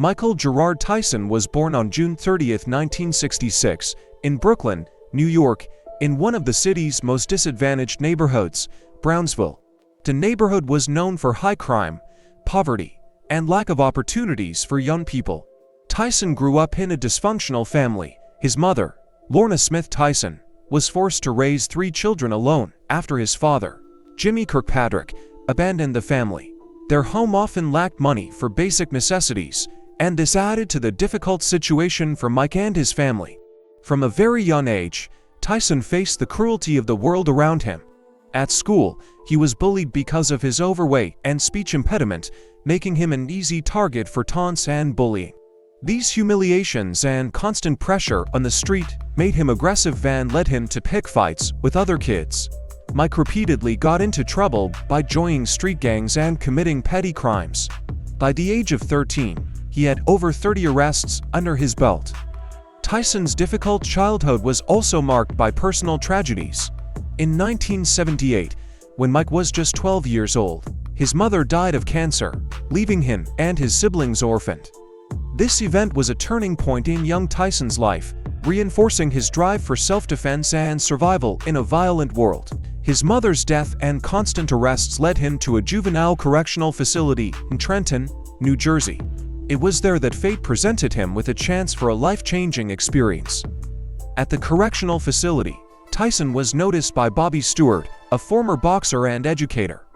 Michael Gerard Tyson was born on June 30, 1966, in Brooklyn, New York, in one of the city's most disadvantaged neighborhoods, Brownsville. The neighborhood was known for high crime, poverty, and lack of opportunities for young people. Tyson grew up in a dysfunctional family. His mother, Lorna Smith Tyson, was forced to raise 3 children alone after his father, Jimmy Kirkpatrick, abandoned the family. Their home often lacked money for basic necessities, and this added to the difficult situation for Mike and his family. From a very young age, Tyson faced the cruelty of the world around him. At school, he was bullied because of his overweight and speech impediment, making him an easy target for taunts and bullying. These humiliations and constant pressure on the street made him aggressive and led him to pick fights with other kids. Mike repeatedly got into trouble by joining street gangs and committing petty crimes. By the age of 13, he had over 30 arrests under his belt. Tyson's difficult childhood was also marked by personal tragedies. In 1978, when Mike was just 12 years old, his mother died of cancer, leaving him and his siblings orphaned. This event was a turning point in young Tyson's life, reinforcing his drive for self-defense and survival in a violent world. His mother's death and constant arrests led him to a juvenile correctional facility in Trenton, New Jersey. It was there that fate presented him with a chance for a life-changing experience. At the correctional facility, Tyson was noticed by Bobby Stewart, a former boxer and educator.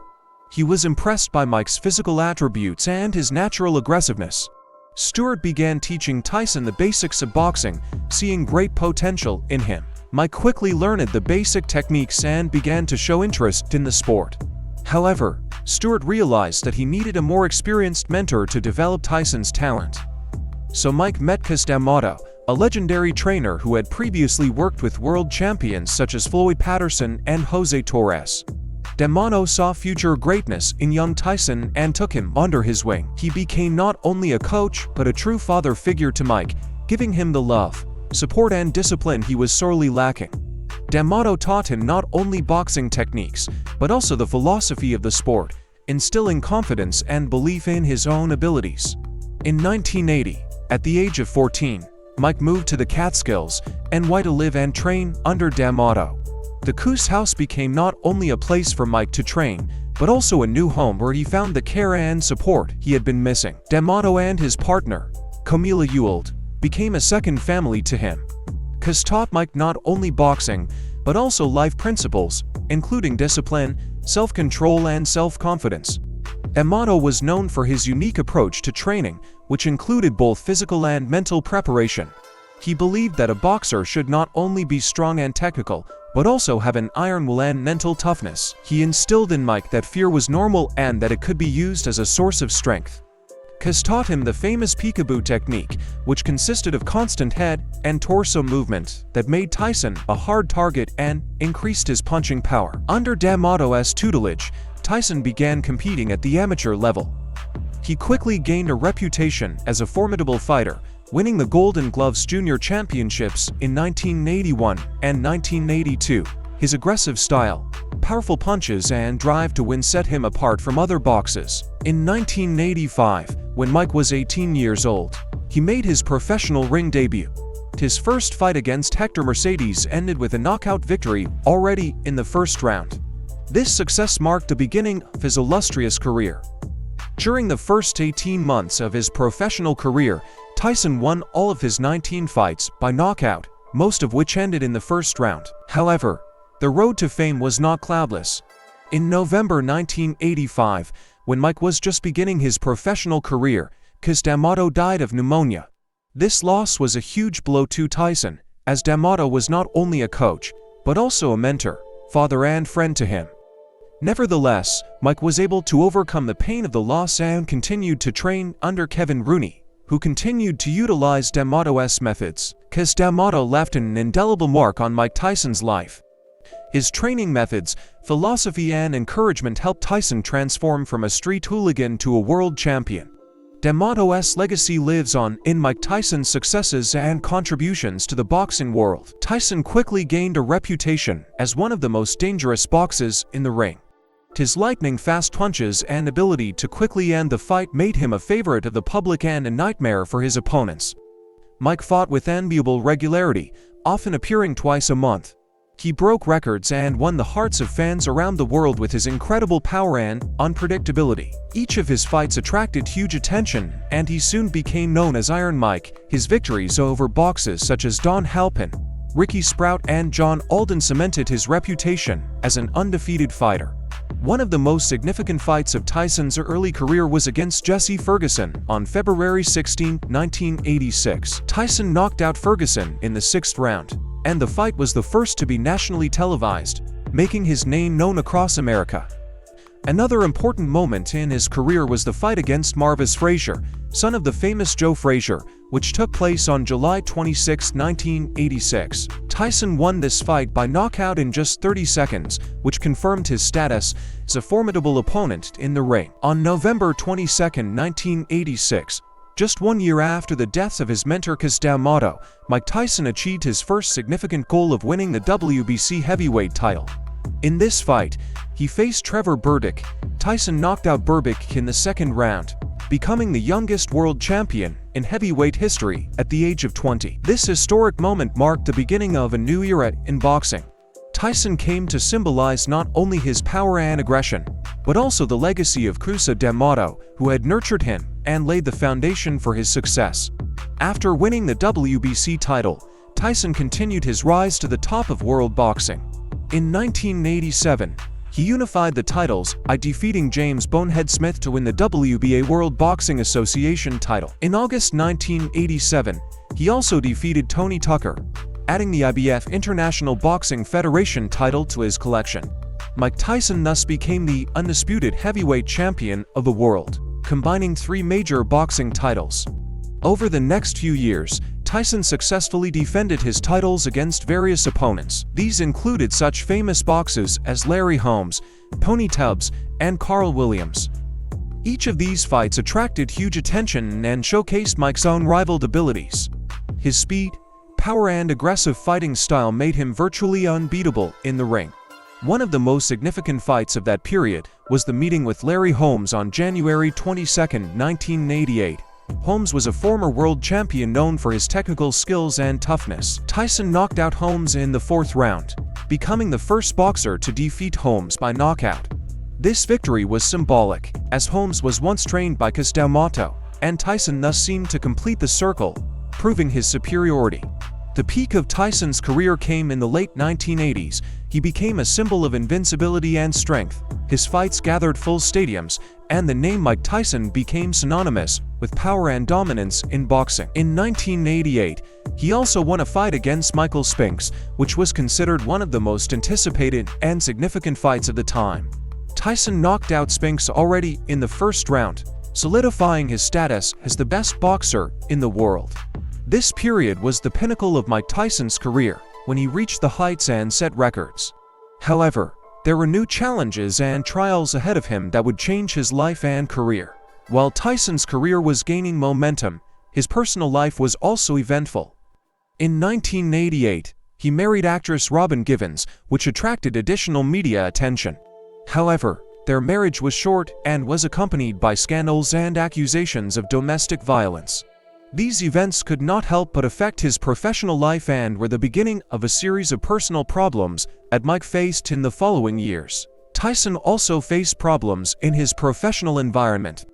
He was impressed by Mike's physical attributes and his natural aggressiveness. Stewart began teaching Tyson the basics of boxing, seeing great potential in him. Mike quickly learned the basic techniques and began to show interest in the sport. However, Stewart realized that he needed a more experienced mentor to develop Tyson's talent. So Mike met Cus D'Amato, a legendary trainer who had previously worked with world champions such as Floyd Patterson and Jose Torres. D'Amato saw future greatness in young Tyson and took him under his wing. He became not only a coach but a true father figure to Mike, giving him the love, support and discipline he was sorely lacking. D'Amato taught him not only boxing techniques, but also the philosophy of the sport, instilling confidence and belief in his own abilities. In 1980, at the age of 14, Mike moved to the Catskills and to live and train under D'Amato. The Cus house became not only a place for Mike to train, but also a new home where he found the care and support he had been missing. D'Amato and his partner, Camila Ewald, became a second family to him. Cus taught Mike not only boxing, but also life principles, including discipline, self-control and self-confidence. D'Amato was known for his unique approach to training, which included both physical and mental preparation. He believed that a boxer should not only be strong and technical, but also have an iron will and mental toughness. He instilled in Mike that fear was normal and that it could be used as a source of strength. Cus taught him the famous peekaboo technique, which consisted of constant head and torso movement that made Tyson a hard target and increased his punching power. Under D'Amato's tutelage, Tyson began competing at the amateur level. He quickly gained a reputation as a formidable fighter, winning the Golden Gloves Junior Championships in 1981 and 1982. His aggressive style, powerful punches and drive to win set him apart from other boxers. In 1985, when Mike was 18 years old, he made his professional ring debut. His first fight against Hector Mercedes ended with a knockout victory already in the first round. This success marked the beginning of his illustrious career. During the first 18 months of his professional career, Tyson won all of his 19 fights by knockout, most of which ended in the first round. However, the road to fame was not cloudless. In November 1985, when Mike was just beginning his professional career, Cus D'Amato died of pneumonia. This loss was a huge blow to Tyson, as D'Amato was not only a coach, but also a mentor, father and friend to him. Nevertheless, Mike was able to overcome the pain of the loss and continued to train under Kevin Rooney, who continued to utilize D'Amato's methods. Cus D'Amato left an indelible mark on Mike Tyson's life. His training methods, philosophy and encouragement helped Tyson transform from a street hooligan to a world champion. D'Amato's legacy lives on in Mike Tyson's successes and contributions to the boxing world. Tyson quickly gained a reputation as one of the most dangerous boxers in the ring. His lightning-fast punches and ability to quickly end the fight made him a favorite of the public and a nightmare for his opponents. Mike fought with enviable regularity, often appearing twice a month. He broke records and won the hearts of fans around the world with his incredible power and unpredictability. Each of his fights attracted huge attention, and he soon became known as Iron Mike. His victories over boxers such as Don Halpin, Ricky Sprout, and John Alden cemented his reputation as an undefeated fighter. One of the most significant fights of Tyson's early career was against Jesse Ferguson on February 16, 1986. Tyson knocked out Ferguson in the 6th round, and the fight was the first to be nationally televised, making his name known across America. Another important moment in his career was the fight against Marvis Frazier, son of the famous Joe Frazier, which took place on July 26, 1986. Tyson won this fight by knockout in just 30 seconds, which confirmed his status as a formidable opponent in the ring. On November 22, 1986, just 1 year after the deaths of his mentor Cus D'Amato, Mike Tyson achieved his first significant goal of winning the WBC heavyweight title. In this fight, he faced Trevor Burdick. Tyson knocked out Burdick in the 2nd round, becoming the youngest world champion in heavyweight history at the age of 20. This historic moment marked the beginning of a new era in boxing. Tyson came to symbolize not only his power and aggression, but also the legacy of Cus D'Amato, who had nurtured him and laid the foundation for his success. After winning the WBC title, Tyson continued his rise to the top of world boxing. In 1987, he unified the titles by defeating James "Bonehead" Smith to win the WBA World Boxing Association title. In August 1987, he also defeated Tony Tucker, adding the IBF International Boxing Federation title to his collection. Mike Tyson thus became the undisputed heavyweight champion of the world, combining 3 major boxing titles. Over the next few years, Tyson successfully defended his titles against various opponents. These included such famous boxers as Larry Holmes, Tony Tubbs, and Carl Williams. Each of these fights attracted huge attention and showcased Mike's unrivaled abilities. His speed, power, and aggressive fighting style made him virtually unbeatable in the ring. One of the most significant fights of that period was the meeting with Larry Holmes on January 22, 1988. Holmes was a former world champion known for his technical skills and toughness. Tyson knocked out Holmes in the 4th round, becoming the first boxer to defeat Holmes by knockout. This victory was symbolic, as Holmes was once trained by Cus D'Amato, and Tyson thus seemed to complete the circle, proving his superiority. The peak of Tyson's career came in the late 1980s. He became a symbol of invincibility and strength. His fights gathered full stadiums, and the name Mike Tyson became synonymous with power and dominance in boxing. In 1988, he also won a fight against Michael Spinks, which was considered one of the most anticipated and significant fights of the time. Tyson knocked out Spinks already in the 1st round, solidifying his status as the best boxer in the world. This period was the pinnacle of Mike Tyson's career, when he reached the heights and set records. However, there were new challenges and trials ahead of him that would change his life and career. While Tyson's career was gaining momentum, his personal life was also eventful. In 1988, he married actress Robin Givens, which attracted additional media attention. However, their marriage was short and was accompanied by scandals and accusations of domestic violence. These events could not help but affect his professional life and were the beginning of a series of personal problems that Mike faced in the following years. Tyson also faced problems in his professional environment.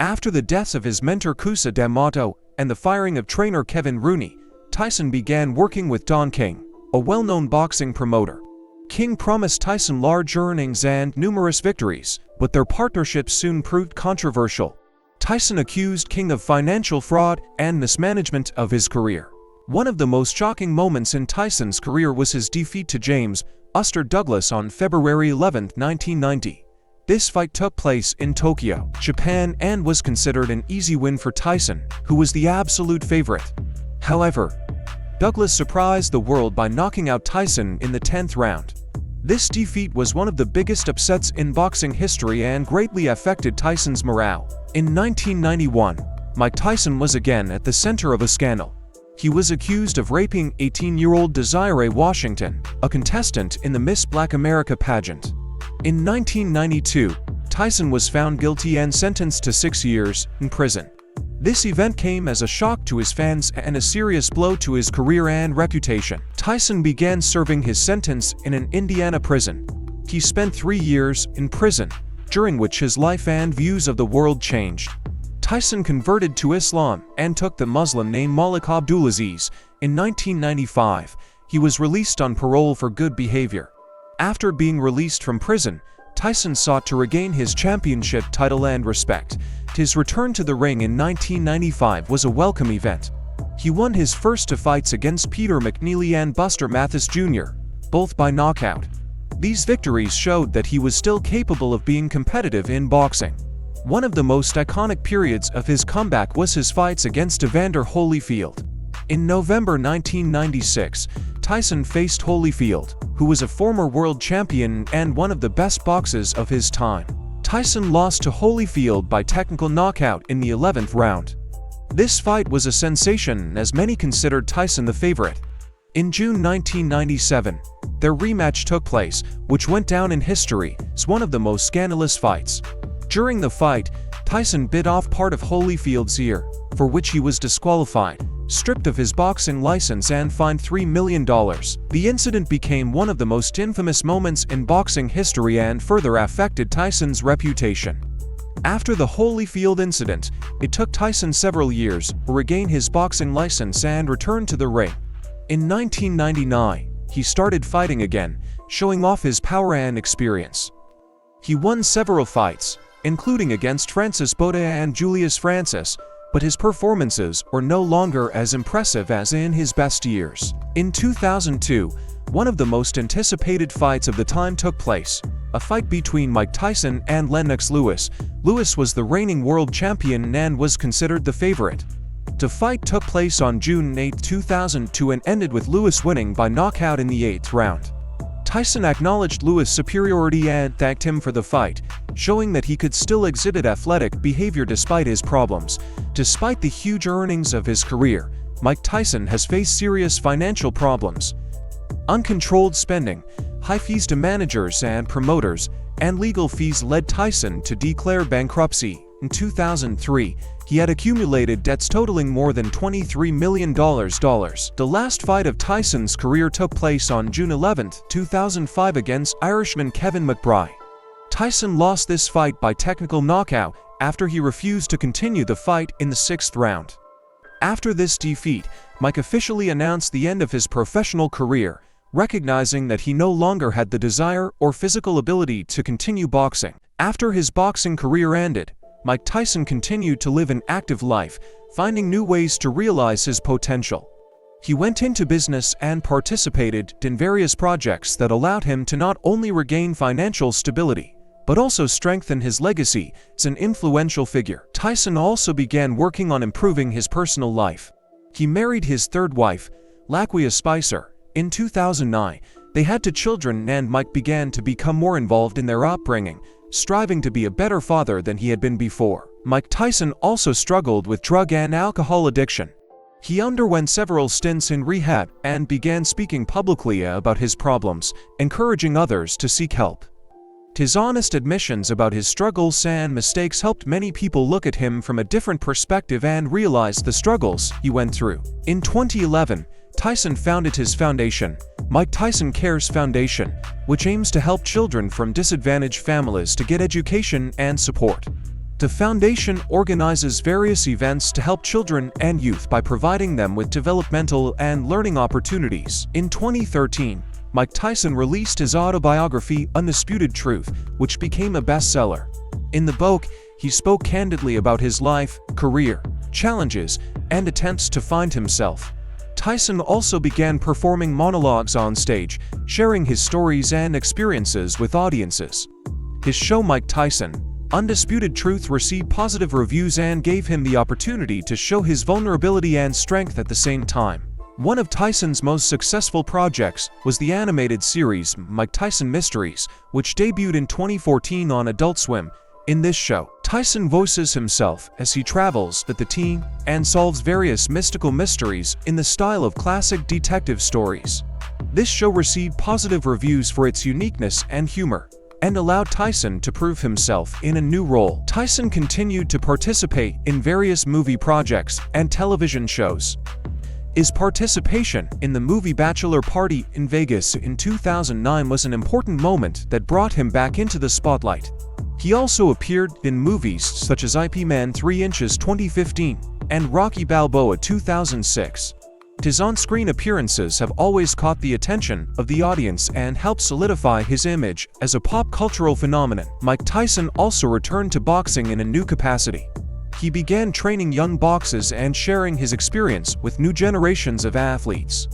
After the deaths of his mentor Cus D'Amato and the firing of trainer Kevin Rooney, Tyson began working with Don King, a well-known boxing promoter. King promised Tyson large earnings and numerous victories, but their partnership soon proved controversial. Tyson accused King of financial fraud and mismanagement of his career. One of the most shocking moments in Tyson's career was his defeat to James "Buster" Douglas on February 11, 1990. This fight took place in Tokyo, Japan, and was considered an easy win for Tyson, who was the absolute favorite. However, Douglas surprised the world by knocking out Tyson in the 10th round. This defeat was one of the biggest upsets in boxing history and greatly affected Tyson's morale. In 1991, Mike Tyson was again at the center of a scandal. He was accused of raping 18-year-old Desiree Washington, a contestant in the Miss Black America pageant. In 1992, Tyson was found guilty and sentenced to 6 years in prison. This event came as a shock to his fans and a serious blow to his career and reputation. Tyson began serving his sentence in an Indiana prison. He spent 3 years in prison, during which his life and views of the world changed. Tyson converted to Islam and took the Muslim name Malik Abdulaziz. In 1995, he was released on parole for good behavior. After being released from prison, Tyson sought to regain his championship title and respect. His return to the ring in 1995 was a welcome event. He won his first 2 fights against Peter McNeely and Buster Mathis Jr., both by knockout. These victories showed that he was still capable of being competitive in boxing. One of the most iconic periods of his comeback was his fights against Evander Holyfield. In November 1996, Tyson faced Holyfield, who was a former world champion and one of the best boxers of his time. Tyson lost to Holyfield by technical knockout in the 11th round. This fight was a sensation as many considered Tyson the favorite. In June 1997, their rematch took place, which went down in history as one of the most scandalous fights. During the fight, Tyson bit off part of Holyfield's ear, for which he was disqualified, stripped of his boxing license and fined $3 million. The incident became one of the most infamous moments in boxing history and further affected Tyson's reputation. After the Holyfield incident, it took Tyson several years to regain his boxing license and return to the ring. In 1999, he started fighting again, showing off his power and experience. He won several fights, including against Francis Botha and Julius Francis, but his performances were no longer as impressive as in his best years. In 2002, one of the most anticipated fights of the time took place, a fight between Mike Tyson and Lennox Lewis. Lewis was the reigning world champion and was considered the favorite. The fight took place on June 8, 2002 and ended with Lewis winning by knockout in the 8th round. Tyson acknowledged Lewis' superiority and thanked him for the fight, showing that he could still exhibit athletic behavior despite his problems. Despite the huge earnings of his career, Mike Tyson has faced serious financial problems. Uncontrolled spending, high fees to managers and promoters, and legal fees led Tyson to declare bankruptcy. In 2003, he had accumulated debts totaling more than $23 million. The last fight of Tyson's career took place on June 11, 2005 against Irishman Kevin McBride. Tyson lost this fight by technical knockout after he refused to continue the fight in the 6th round. After this defeat, Mike officially announced the end of his professional career, recognizing that he no longer had the desire or physical ability to continue boxing. After his boxing career ended, Mike Tyson continued to live an active life, finding new ways to realize his potential. He went into business and participated in various projects that allowed him to not only regain financial stability, but also strengthen his legacy as an influential figure. Tyson also began working on improving his personal life. He married his 3rd wife, Laquia Spicer, in 2009. They had 2 children and Mike began to become more involved in their upbringing, striving to be a better father than he had been before. Mike Tyson also struggled with drug and alcohol addiction. He underwent several stints in rehab and began speaking publicly about his problems, encouraging others to seek help. His honest admissions about his struggles and mistakes helped many people look at him from a different perspective and realize the struggles he went through. In 2011, Tyson founded his foundation, Mike Tyson Cares Foundation, which aims to help children from disadvantaged families to get education and support. The foundation organizes various events to help children and youth by providing them with developmental and learning opportunities. In 2013, Mike Tyson released his autobiography, Undisputed Truth, which became a bestseller. In the book, he spoke candidly about his life, career, challenges, and attempts to find himself. Tyson also began performing monologues on stage, sharing his stories and experiences with audiences. His show Mike Tyson, Undisputed Truth received positive reviews and gave him the opportunity to show his vulnerability and strength at the same time. One of Tyson's most successful projects was the animated series Mike Tyson Mysteries, which debuted in 2014 on Adult Swim. In this show, Tyson voices himself as he travels with the team and solves various mystical mysteries in the style of classic detective stories. This show received positive reviews for its uniqueness and humor. and allowed Tyson to prove himself in a new role. Tyson continued to participate in various movie projects and television shows. His participation in the movie Bachelor Party in Vegas in 2009 was an important moment that brought him back into the spotlight. He also appeared in movies such as Ip Man 3 Inches 2015 and Rocky Balboa 2006. His on-screen appearances have always caught the attention of the audience and helped solidify his image as a pop cultural phenomenon. Mike Tyson also returned to boxing in a new capacity. He began training young boxers and sharing his experience with new generations of athletes.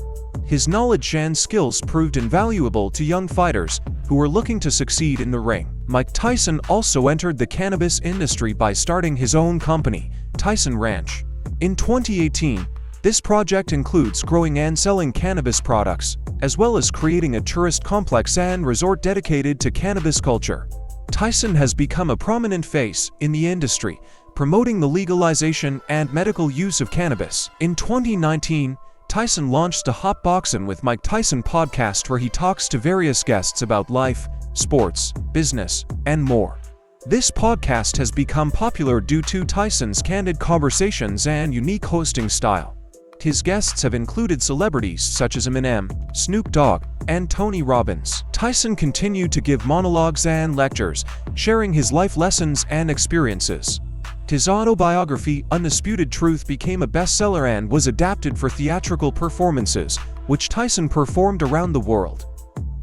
His knowledge and skills proved invaluable to young fighters who were looking to succeed in the ring. Mike Tyson also entered the cannabis industry by starting his own company, Tyson Ranch. In 2018, this project includes growing and selling cannabis products, as well as creating a tourist complex and resort dedicated to cannabis culture. Tyson has become a prominent face in the industry, promoting the legalization and medical use of cannabis. In 2019, Tyson launched a Hot Boxin' with Mike Tyson podcast where he talks to various guests about life, sports, business, and more. This podcast has become popular due to Tyson's candid conversations and unique hosting style. His guests have included celebrities such as Eminem, Snoop Dogg, and Tony Robbins. Tyson continued to give monologues and lectures, sharing his life lessons and experiences. His autobiography, Undisputed Truth, became a bestseller and was adapted for theatrical performances, which Tyson performed around the world.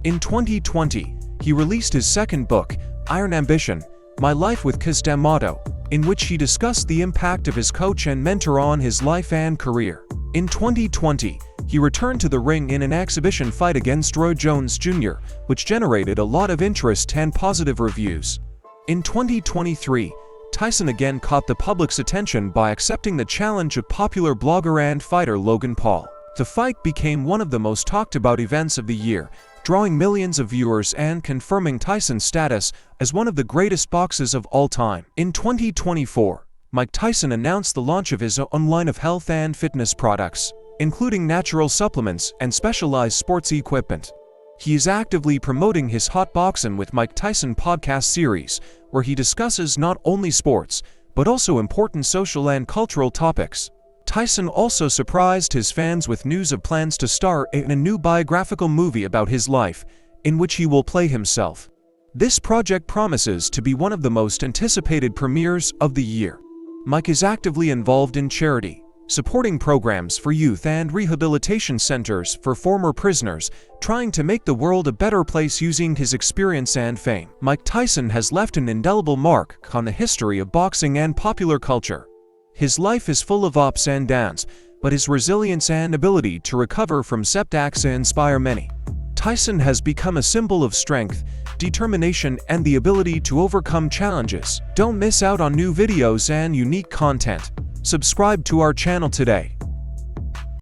In 2020, he released his second book, Iron Ambition: My Life with Cus D'Amato, in which he discussed the impact of his coach and mentor on his life and career. In 2020, he returned to the ring in an exhibition fight against Roy Jones Jr., which generated a lot of interest and positive reviews. In 2023, Tyson again caught the public's attention by accepting the challenge of popular blogger and fighter Logan Paul. The fight became one of the most talked about events of the year, drawing millions of viewers and confirming Tyson's status as one of the greatest boxers of all time. In 2024, Mike Tyson announced the launch of his own line of health and fitness products, including natural supplements and specialized sports equipment. He is actively promoting his Hot Boxin' with Mike Tyson podcast series, where he discusses not only sports, but also important social and cultural topics. Tyson also surprised his fans with news of plans to star in a new biographical movie about his life, in which he will play himself. This project promises to be one of the most anticipated premieres of the year. Mike is actively involved in charity, supporting programs for youth and rehabilitation centers for former prisoners, trying to make the world a better place using his experience and fame. Mike Tyson has left an indelible mark on the history of boxing and popular culture. His life is full of ups and downs, but his resilience and ability to recover from setbacks inspire many. Tyson has become a symbol of strength, determination, and the ability to overcome challenges. Don't miss out on new videos and unique content. Subscribe to our channel today.